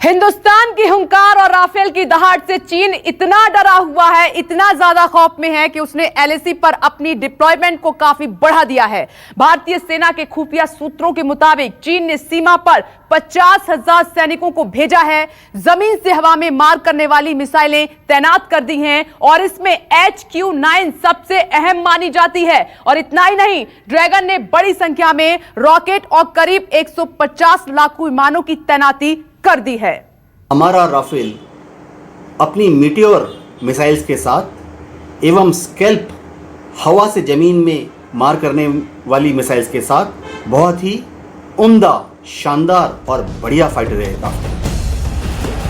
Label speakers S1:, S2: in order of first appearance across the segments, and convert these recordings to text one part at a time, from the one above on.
S1: हिंदुस्तान की हुंकार और राफेल की दहाड़ से चीन इतना डरा हुआ है, इतना ज्यादा खौफ में है कि उसने एलएसी पर अपनी डिप्लॉयमेंट को काफी बढ़ा दिया है। भारतीय सेना के खुफिया सूत्रों के मुताबिक चीन ने सीमा पर 50,000 सैनिकों को भेजा है, जमीन से हवा में मार करने वाली मिसाइलें तैनात कर दी हैं और इसमें HQ-9 सबसे अहम मानी जाती है। और इतना ही नहीं, ड्रैगन ने बड़ी संख्या में रॉकेट और करीब 150 लड़ाकू विमानों की तैनाती कर दी है।
S2: हमारा राफेल अपनी मीटियोर मिसाइल्स के साथ एवं स्कैल्प हवा से जमीन में मार करने वाली मिसाइल्स के साथ बहुत ही उम्दा, शानदार और बढ़िया फाइटर रहेगा।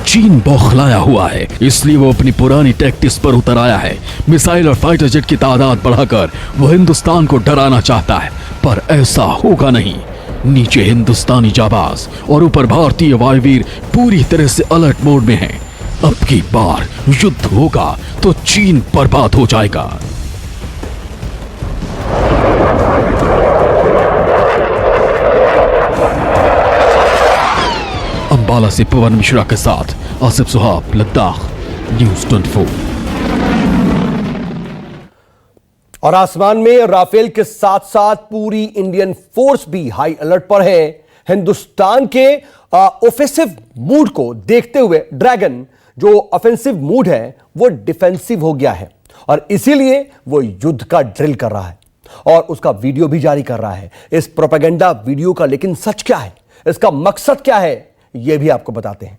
S3: चीन बौखलाया हुआ है, इसलिए वो अपनी पुरानी टैक्टिक्स पर उतर आया है। मिसाइल और फाइटर जेट की तादाद बढ़ाकर वो हिंदुस्तान को डराना चाहता है, पर ऐसा होगा नहीं। नीचे हिंदुस्तानी जाबाज और ऊपर भारतीय वायुवीर पूरी तरह से अलर्ट मोड में हैं। अब की बार युद्ध होगा तो चीन बर्बाद हो जाएगा। अंबाला से पवन मिश्रा के साथ आसिफ सुहाब, लद्दाख, न्यूज़ 24।
S4: और आसमान में राफेल के साथ साथ पूरी इंडियन फोर्स भी हाई अलर्ट पर है। हिंदुस्तान के ऑफेंसिव मूड को देखते हुए ड्रैगन जो ऑफेंसिव मूड है वो डिफेंसिव हो गया है और इसीलिए वो युद्ध का ड्रिल कर रहा है और उसका वीडियो भी जारी कर रहा है। इस प्रोपेगेंडा वीडियो का लेकिन सच क्या है, इसका मकसद क्या है, यह भी आपको बताते हैं।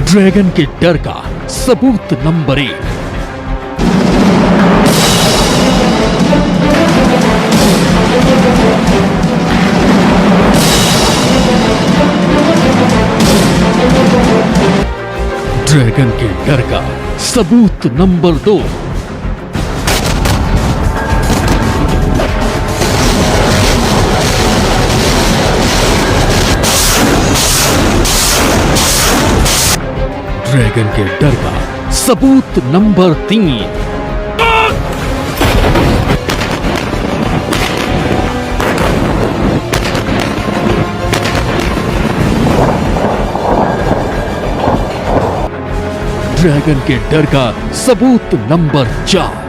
S3: ड्रैगन के डर का सबूत नंबर 1। ड्रैगन के डर का सबूत नंबर 2। ड्रैगन के डर का सबूत नंबर 3। ड्रैगन के डर का सबूत नंबर 4।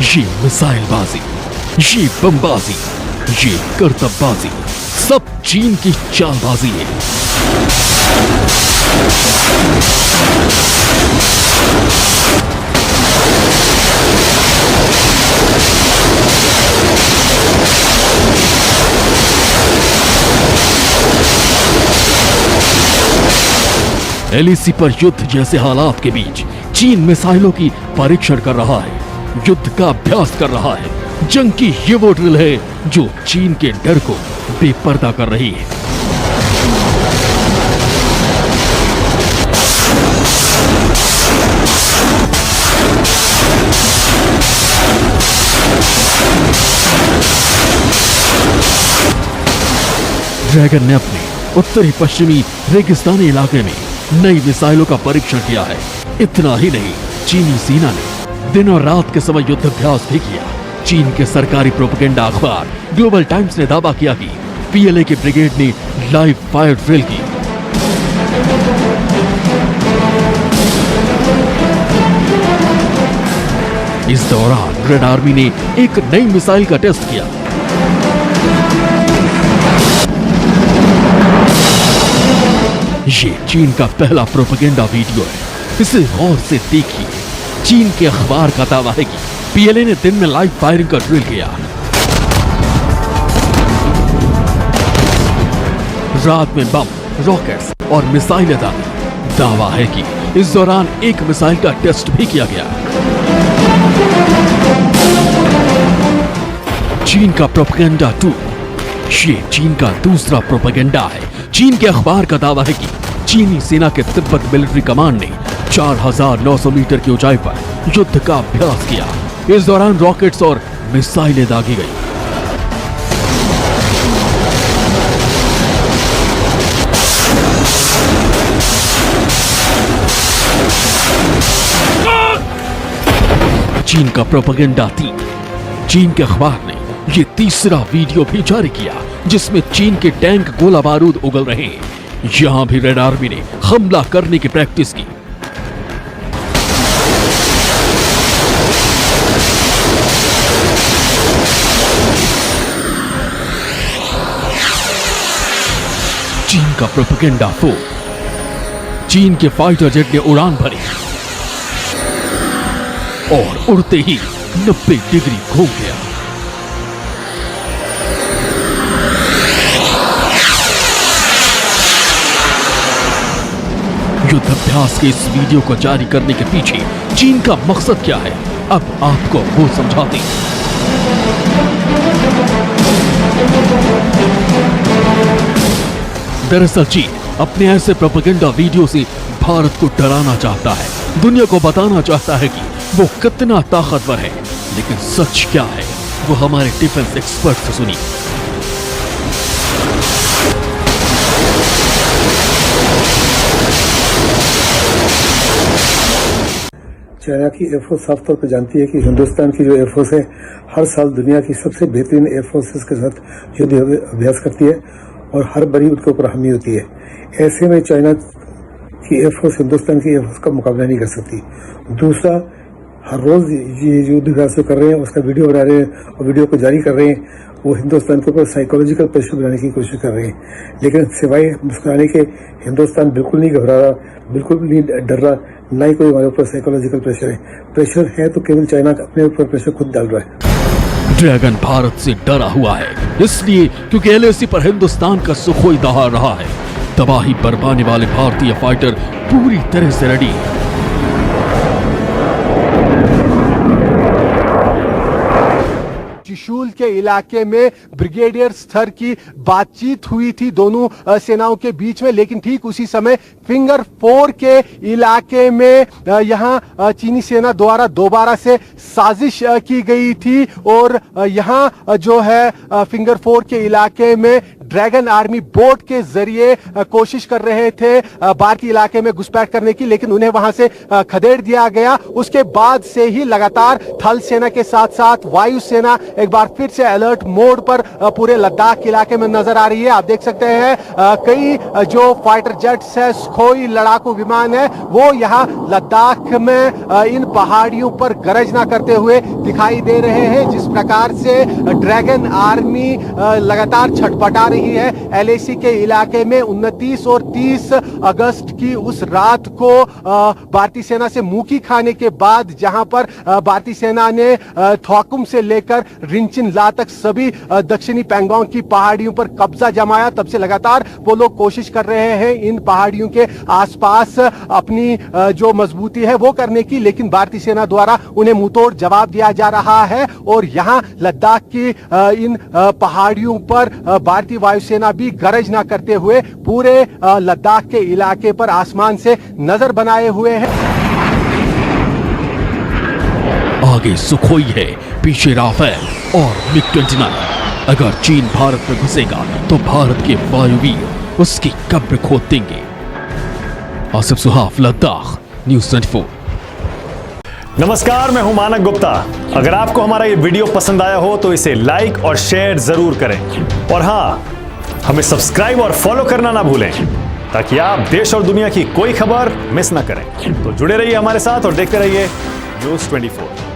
S3: ये मिसाइलबाजी, ये बमबाजी, ये करतबबाजी सब चीन की चालबाजी है। एलएसी पर युद्ध जैसे हालात के बीच चीन मिसाइलों की परीक्षण कर रहा है, युद्ध का अभ्यास कर रहा है। जंग की ये वो ड्रिल है जो चीन के डर को बेपर्दा कर रही है। ड्रैगन ने अपने उत्तरी पश्चिमी रेगिस्तानी इलाके में नई मिसाइलों का परीक्षण किया है। इतना ही नहीं, चीनी सेना ने दिन और रात के समय युद्धाभ्यास भी किया। चीन के सरकारी प्रोपेगेंडा अखबार ग्लोबल टाइम्स ने दावा किया कि पीएलए की ब्रिगेड ने लाइव फायर ड्रिल की। इस दौरान रेड आर्मी ने एक नई मिसाइल का टेस्ट किया। ये चीन का पहला प्रोपेगेंडा वीडियो है, इसे गौर से देखिए। चीन के अखबार का दावा है कि पीएलए ने दिन में लाइव फायरिंग का ड्रिल किया, रात में बम, रॉकेट्स और मिसाइलें दागी। दावा है कि इस दौरान एक मिसाइल का टेस्ट भी किया गया। चीन का प्रोपेगेंडा 2। ये चीन का दूसरा प्रोपेगेंडा है। चीन के अखबार का दावा है कि चीनी सेना के तिब्बत मिलिट्री कमांड ने 4900 मीटर की ऊंचाई पर युद्ध का अभ्यास किया। इस दौरान रॉकेट्स और मिसाइलें दागी गई। चीन का प्रोपेगेंडा टीम, चीन के अखबार ने ये तीसरा वीडियो भी जारी किया जिसमें चीन के टैंक गोला बारूद उगल रहे हैं। यहां भी रेड आर्मी ने हमला करने की प्रैक्टिस की। चीन का प्रोपेगेंडा फोर, चीन के फाइटर जेट ने उड़ान भरी और उड़ते ही 90 डिग्री घूम गया। युद्धाभ्यास के इस वीडियो को जारी करने के पीछे चीन का मकसद क्या है, अब आपको वो समझाते हैं। दरअसल चीन अपने ऐसे प्रोपेगेंडा वीडियो से भारत को डराना चाहता है, दुनिया को बताना चाहता है कि वो कितना ताकतवर है। लेकिन सच क्या है वो हमारे डिफेंस एक्सपर्ट से सुनिए।
S5: चाइना की एयरफोर्स साफ तौर पर जानती है कि हिंदुस्तान की जो एयरफोर्स है हर साल दुनिया की सबसे बेहतरीन एयरफोर्सेस के साथ युद्ध अभ्यास करती है और हर बड़ी उसके ऊपर हामी होती है। ऐसे में चाइना की एयरफोर्स हिंदुस्तान की एयरफोर्स का मुकाबला नहीं कर सकती। दूसरा, हर रोज ये जो युद्ध अभ्यास कर रहे हैं उसका वीडियो बना रहे हैं और वीडियो को जारी कर रहे हैं, वो हिंदुस्तान के ऊपर साइकोलॉजिकल प्रेशर बनाने की कोशिश कर रहे हैं। लेकिन सिवाय मुस्कुराने के हिंदुस्तान बिल्कुल नहीं घबरा रहा, बिल्कुल नहीं डर रहा, ना ही कोई हमारे ऊपर साइकोलॉजिकल प्रेशर है। प्रेशर है तो केवल चाइना अपने ऊपर प्रेशर खुद डाल रहा है।
S3: ड्रैगन भारत से डरा हुआ है इसलिए क्योंकि एलएसी पर हिंदुस्तान का सुखोई दहाड़ रहा है। तबाही बरपाने वाले भारतीय फाइटर पूरी तरह से रेडी है।
S6: त्रिशूल के इलाके में ब्रिगेडियर स्तर की बातचीत हुई थी दोनों सेनाओं के बीच में, लेकिन ठीक उसी समय फिंगर 4 के इलाके में यहां चीनी सेना द्वारा दोबारा से साजिश की गई थी और यहां जो है फिंगर 4 के इलाके में ड्रैगन आर्मी बोट के जरिए कोशिश कर रहे थे भारतीय इलाके में घुसपैठ करने की, लेकिन उन्हें वहां से खदेड़ दिया गया। उसके बाद से ही लगातार थल सेना के साथ साथ वायु सेना एक बार फिर से अलर्ट मोड पर पूरे लद्दाख इलाके में नजर आ रही है। आप देख सकते हैं कई जो फाइटर जेट्स है, सुखोई लड़ाकू विमान है, वो यहां लद्दाख में इन पहाड़ियों पर गरजना करते हुए दिखाई दे रहे हैं। जिस प्रकार से ड्रैगन आर्मी लगातार छटपटा रही है एलएसी के इलाके में 29 और 30 अगस्त की उस रात को भारतीय सेना से मुंह खाने के बाद, जहां पर भारतीय सेना ने थौकुम से लेकर रिंचिन ला तक सभी दक्षिणी पैंगोंग की पहाड़ियों पर कब्जा जमाया, तब से लगातार वो लोग कोशिश कर रहे हैं इन पहाड़ियों के आसपास अपनी जो मजबूती है वो करने की, लेकिन भारतीय सेना द्वारा उन्हें मुंहतोड़ जवाब दिया जा रहा है। और यहां लद्दाख की इन पहाड़ियों पर भारतीय वायुसेना भी गरज ना करते हुए पूरे लद्दाख के इलाके पर आसमान से नजर बनाए हुए है।
S3: आगे सुखोई है, पीछे राफेल और मिग-29। अगर चीन भारत में घुसेगा तो भारत के वायुवीर उसकी कब्र खोद देंगे। आसिफ सुहाफ, लद्दाख, न्यूज़ 24।
S7: नमस्कार, मैं हूं मानक गुप्ता। अगर आपको हमारा ये वीडियो पसंद आया हो तो इसे लाइक और शेयर जरूर करें और हाँ, हमें सब्सक्राइब और फॉलो करना ना भूलें ताकि आप देश और दुनिया की कोई खबर मिस ना करें। तो जुड़े रहिए हमारे साथ और देखते रहिए न्यूज़ 24।